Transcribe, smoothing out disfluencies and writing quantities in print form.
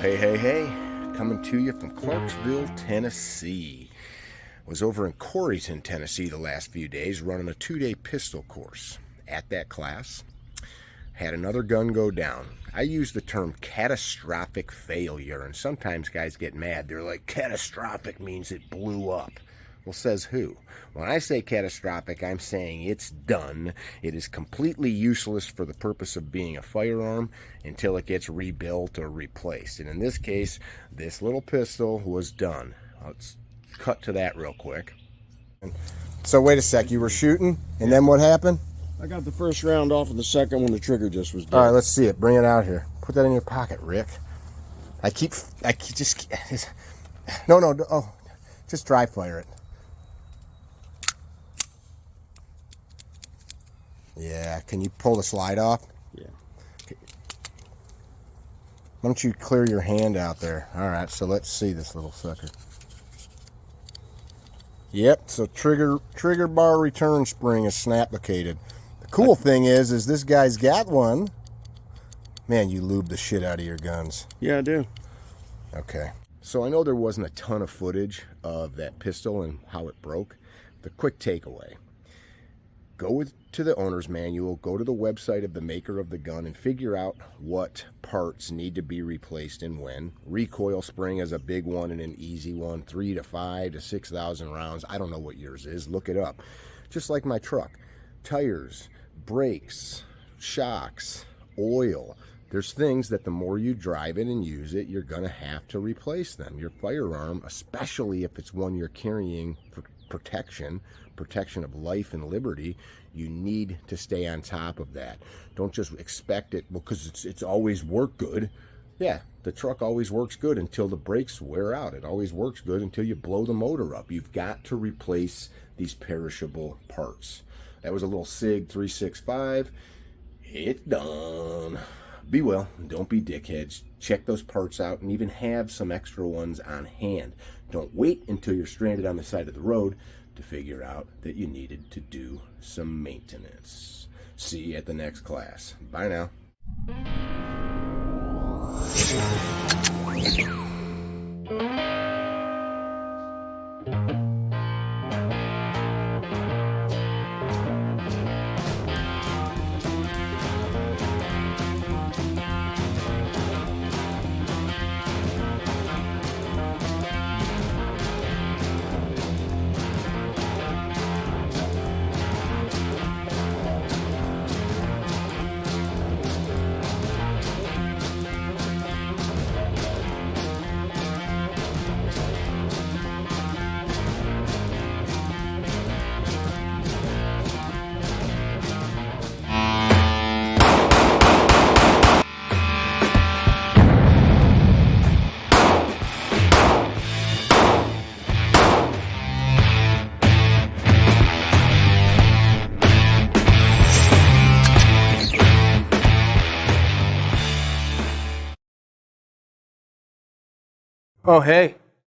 Hey, coming to you from Clarksville, Tennessee. Was over in Corryton, Tennessee the last few days running a 2-day pistol course. At that class, had another gun go down. I use the term catastrophic failure, and sometimes guys get mad. They're like, catastrophic means it blew up. Well, says who? When I say catastrophic, I'm saying it's done. It is completely useless for the purpose of being a firearm until it gets rebuilt or replaced. And in this case, this little pistol was done. Let's cut to that real quick. So wait a sec, you were shooting, and then what happened? I got the first round off of the second one. The trigger just was dead. All right, let's see it. Bring it out here. Put that in your pocket, Rick. I keep just... No, oh, just dry fire it. Yeah, can you pull the slide off? Yeah. Why don't you clear your hand out there? All right, so let's see this little sucker. Yep, so trigger bar return spring is snap-located. The cool thing is this guy's got one. Man, you lube the shit out of your guns. Yeah, I do. Okay. So I know there wasn't a ton of footage of that pistol and how it broke. The quick takeaway. Go to the owner's manual, go to the website of the maker of the gun, and figure out what parts need to be replaced and when. Recoil spring is a big one and an easy one, 3 to 5 to 6,000 rounds. I don't know what yours is. Look it up. Just like my truck. Tires, brakes, shocks, oil. There's things that the more you drive it and use it, you're going to have to replace them. Your firearm, especially if it's one you're carrying for protection of life and liberty, you need to stay on top of that. Don't just expect it because it's always worked good. Yeah, the truck always works good until the brakes wear out. It always works good until you blow the motor up. You've got to replace these perishable parts. That was a little SIG 365. It's done. Be well, don't be dickheads. Check those parts out and even have some extra ones on hand. Don't wait until you're stranded on the side of the road to figure out that you needed to do some maintenance. See you at the next class. Bye now. Oh, hey,